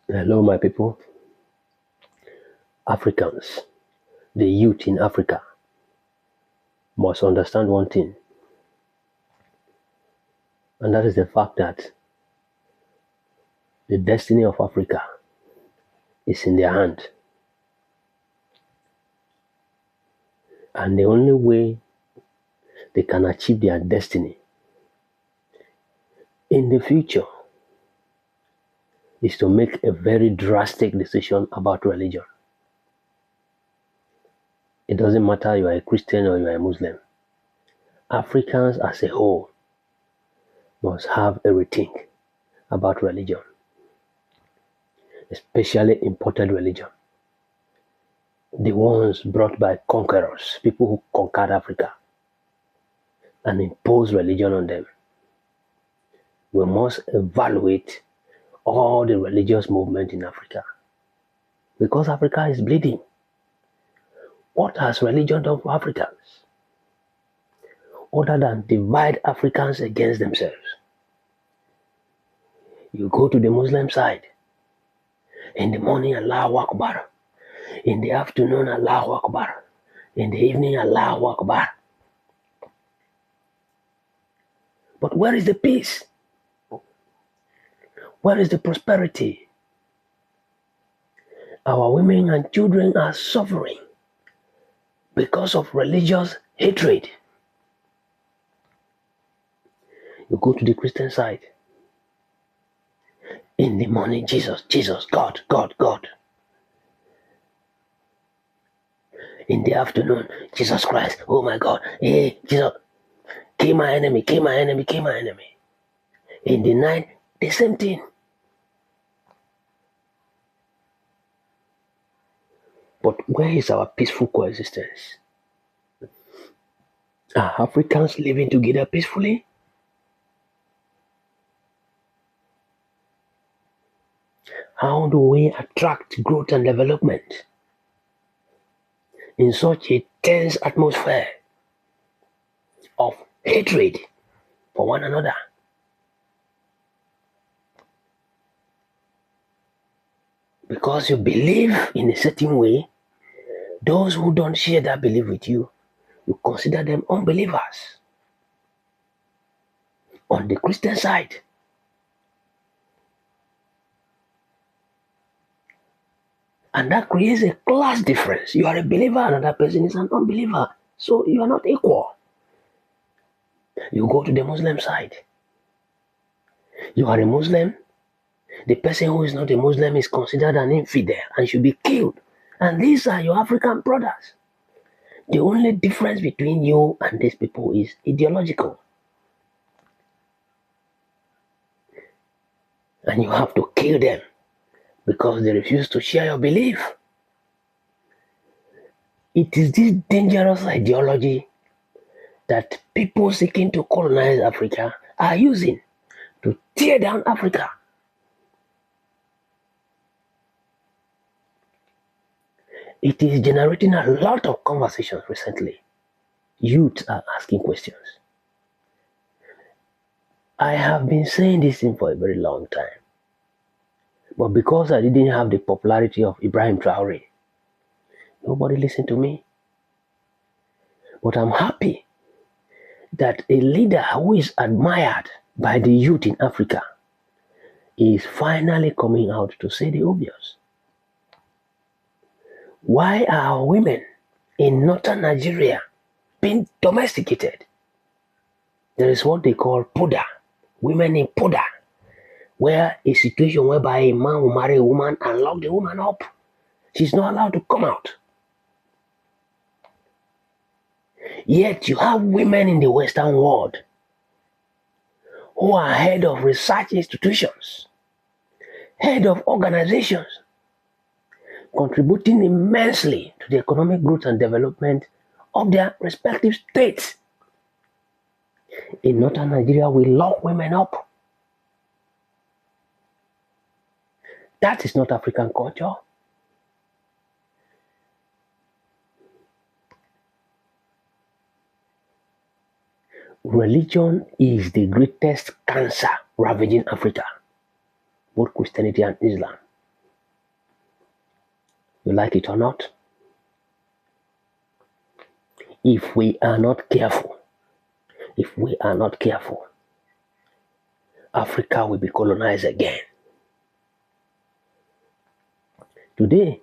Hello, my people, Africans, the youth in Africa must understand one thing, and that is the fact that the destiny of Africa is in their hand. And the only way they can achieve their destiny in the future is to make a very drastic decision about religion. It doesn't matter you are a Christian or you are a Muslim. Africans as a whole must have a rethink about religion, especially imported religion. The ones brought by conquerors, people who conquered Africa and imposed religion on them. We must evaluate all the religious movement in Africa because Africa is bleeding. What has religion done for Africans other than divide Africans against themselves? You go to the Muslim side, in the morning Allahu Akbar, in the afternoon Allahu Akbar, in the evening Allahu Akbar. But where is the peace? Where is the prosperity? Our women and children are suffering because of religious hatred. You go to the Christian side. In the morning, Jesus, Jesus, God, God, God. In the afternoon, Jesus Christ, oh my God, hey, Jesus, kill my enemy, kill my enemy, kill my enemy. In the night, the same thing. But where is our peaceful coexistence? Are Africans living together peacefully? How do we attract growth and development in such a tense atmosphere of hatred for one another? Because you believe in a certain way, those who don't share that belief with you, you consider them unbelievers. On the Christian side, and that creates a class difference. You are a believer, another person is an unbeliever. So you are not equal. You go to the Muslim side. You are a Muslim. The person who is not a Muslim is considered an infidel and should be killed. And these are your African brothers. The only difference between you and these people is ideological. And you have to kill them because they refuse to share your belief. It is this dangerous ideology that people seeking to colonize Africa are using to tear down Africa. It is generating a lot of conversations recently. Youths are asking questions. I have been saying this thing for a very long time. But because I didn't have the popularity of Ibrahim Traore, nobody listened to me. But I'm happy that a leader who is admired by the youth in Africa is finally coming out to say the obvious. Why are women in northern Nigeria being domesticated? There is what they call Puda, women in Puda, where a situation whereby a man will marry a woman and lock the woman up. She's not allowed to come out. Yet you have women in the Western world who are head of research institutions, head of organizations, contributing immensely to the economic growth and development of their respective states. In northern Nigeria, we lock women up. That is not African culture. Religion is the greatest cancer ravaging Africa, both Christianity and Islam. You like it or not? If we are not careful, Africa will be colonized again. Today,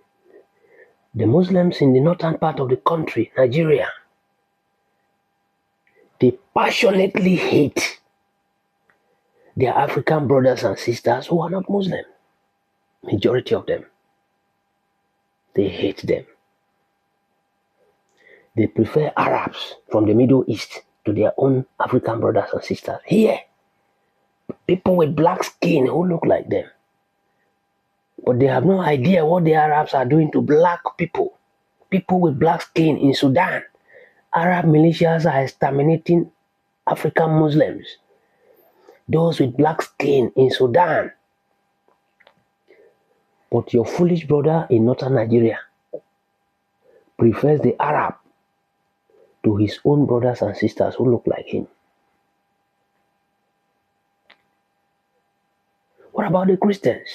the Muslims in the northern part of the country, Nigeria, they passionately hate their African brothers and sisters who are not Muslim. Majority of them. They hate them. They prefer Arabs from the Middle East to their own African brothers and sisters. Here, people with black skin who look like them. But they have no idea what the Arabs are doing to black people. People with black skin in Sudan. Arab militias are exterminating African Muslims. Those with black skin in Sudan. But your foolish brother in northern Nigeria prefers the Arab to his own brothers and sisters who look like him. What about the Christians?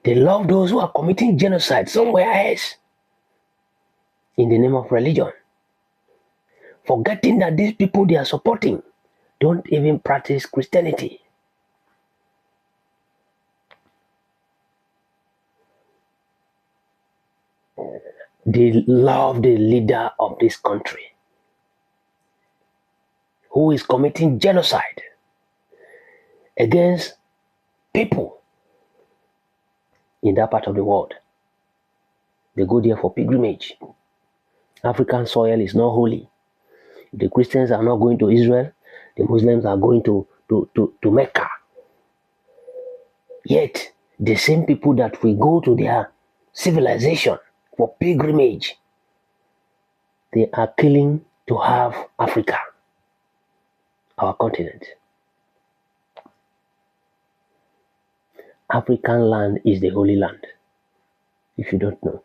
They love those who are committing genocide somewhere else in the name of religion, forgetting that these people they are supporting don't even practice Christianity. They love the leader of this country who is committing genocide against people in that part of the world. They go there for pilgrimage. African soil is not holy. The Christians are not going to Israel. The Muslims are going to Mecca. Yet, the same people that we go to their civilization for pilgrimage, they are killing to have Africa, our continent. African land is the Holy Land, if you don't know.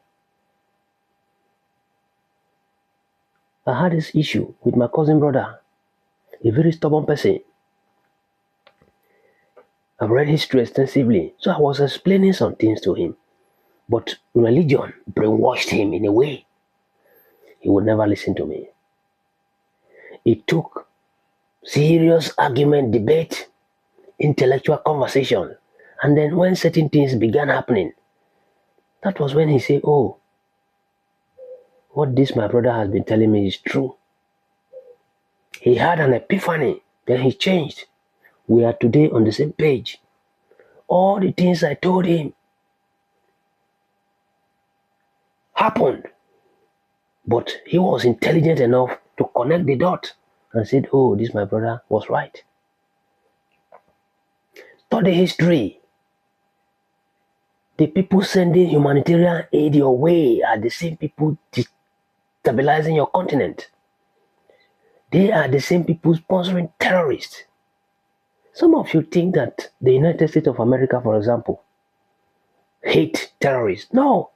I had this issue with my cousin brother, a very stubborn person. I've read history extensively, so I was explaining some things to him. But religion brainwashed him in a way. He would never listen to me. It took serious argument, debate, intellectual conversation. And then when certain things began happening, that was when he said, oh, what this my brother has been telling me is true. He had an epiphany, then he changed. We are today on the same page. All the things I told him happened. But he was intelligent enough to connect the dot and said, oh, this my brother was right. Study history. The people sending humanitarian aid your way are the same people destabilizing your continent. They are the same people sponsoring terrorists. Some of you think that the United States of America, for example, hate terrorists. No.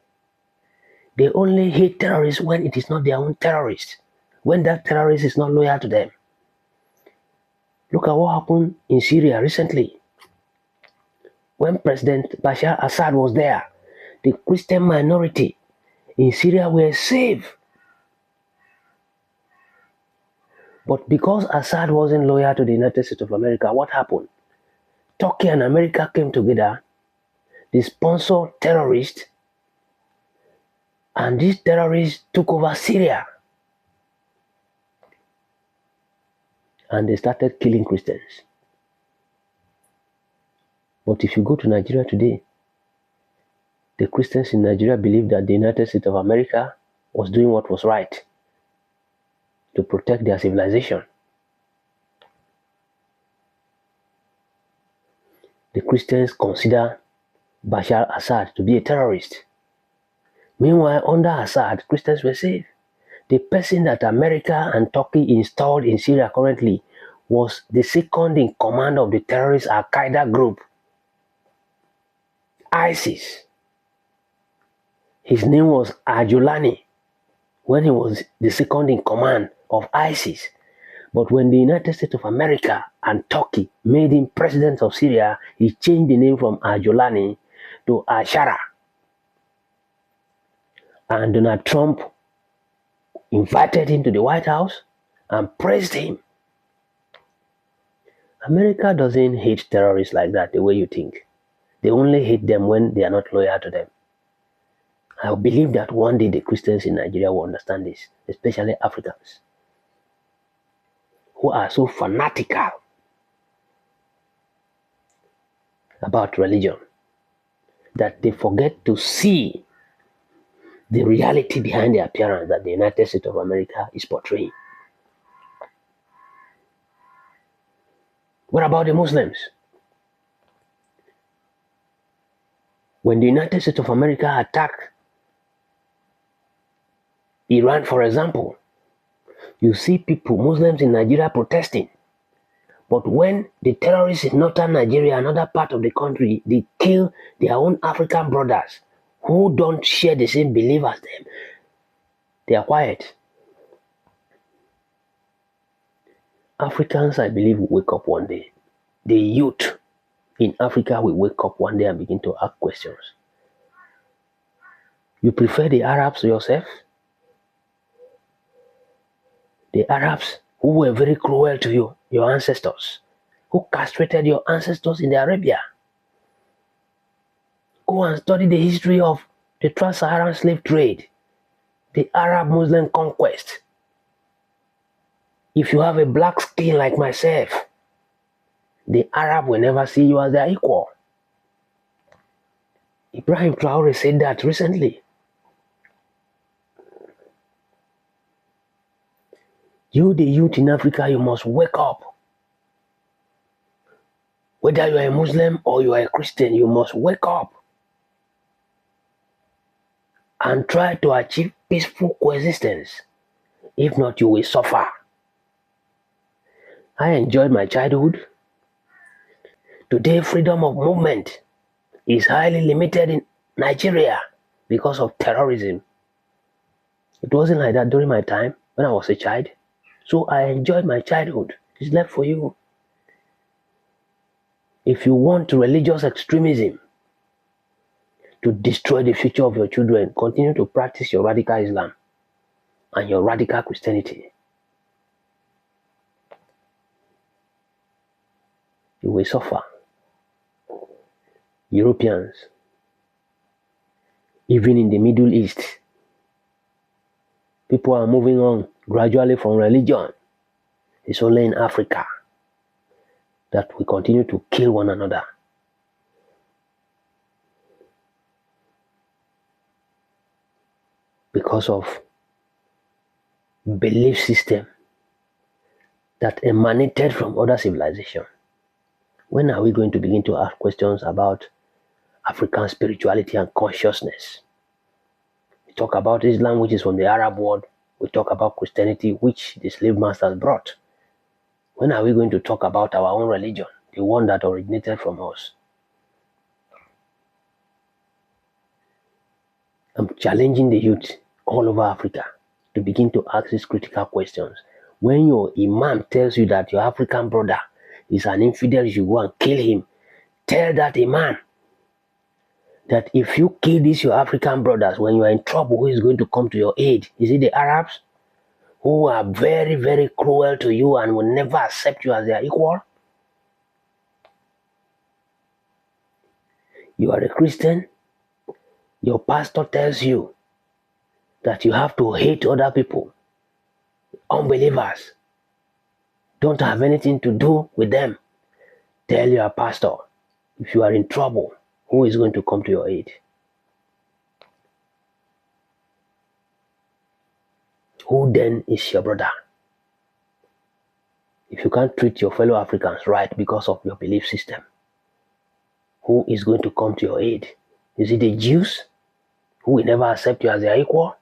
They only hate terrorists when it is not their own terrorists. When that terrorist is not loyal to them. Look at what happened in Syria recently. When President Bashar Assad was there, the Christian minority in Syria were safe. But because Assad wasn't loyal to the United States of America, what happened? Turkey and America came together. They sponsored terrorists. And these terrorists took over Syria. And they started killing Christians. But if you go to Nigeria today, the Christians in Nigeria believe that the United States of America was doing what was right to protect their civilization. The Christians consider Bashar Assad to be a terrorist. Meanwhile, under Assad, Christians were safe. The person that America and Turkey installed in Syria currently was the second in command of the terrorist Al-Qaeda group, ISIS. His name was Ajulani when he was the second in command of ISIS. But when the United States of America and Turkey made him president of Syria, he changed the name from Ajolani to Ashara. And Donald Trump invited him to the White House and praised him. America doesn't hate terrorists like that the way you think. They only hate them when they are not loyal to them. I believe that one day the Christians in Nigeria will understand this, especially Africans, who are so fanatical about religion that they forget to see the reality behind the appearance that the United States of America is portraying. What about the Muslims? When the United States of America attacked Iran, for example, you see people, Muslims in Nigeria protesting. But when the terrorists in northern Nigeria, another part of the country, they kill their own African brothers who don't share the same belief as them, they are quiet. Africans, I believe, will wake up one day. The youth in Africa will wake up one day and begin to ask questions. You prefer the Arabs to yourself? The Arabs who were very cruel to you, your ancestors, who castrated your ancestors in Arabia. Go and study the history of the trans-Saharan slave trade, the Arab-Muslim conquest. If you have a black skin like myself, the Arab will never see you as their equal. Ibrahim Traore said that recently. You, the youth in Africa, you must wake up. Whether you are a Muslim or you are a Christian, you must wake up and try to achieve peaceful coexistence. If not, you will suffer. I enjoyed my childhood. Today, freedom of movement is highly limited in Nigeria because of terrorism. It wasn't like that during my time when I was a child. So I enjoyed my childhood. It's left for you. If you want religious extremism to destroy the future of your children, continue to practice your radical Islam and your radical Christianity. You will suffer. Europeans, even in the Middle East, people are moving on gradually from religion. It's only in Africa that we continue to kill one another. Because of belief system that emanated from other civilizations. When are we going to begin to ask questions about African spirituality and consciousness? We talk about Islam, which is from the Arab world. We talk about Christianity, which the slave masters brought. When are we going to talk about our own religion, the one that originated from us? I'm challenging the youth all over Africa to begin to ask these critical questions. When your imam tells you that your African brother is an infidel, you go and kill him. Tell that imam that if you kill these your African brothers, when you are in trouble, who is going to come to your aid? Is it the Arabs who are very, very cruel to you and will never accept you as their equal? You are a Christian. Your pastor tells you that you have to hate other people, unbelievers. Don't have anything to do with them. Tell your pastor, if you are in trouble, who is going to come to your aid? Who then is your brother? If you can't treat your fellow Africans right because of your belief system, who is going to come to your aid? Is it the Jews who will never accept you as their equal?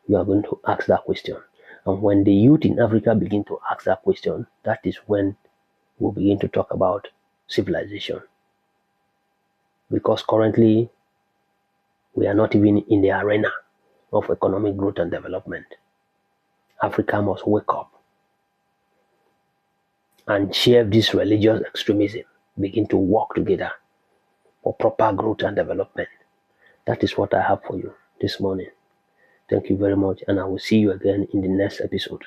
You are going to ask that question. And when the youth in Africa begin to ask that question, that is when we'll begin to talk about civilization. Because currently, we are not even in the arena of economic growth and development. Africa must wake up and share this religious extremism, begin to work together for proper growth and development. That is what I have for you this morning. Thank you very much, and I will see you again in the next episode.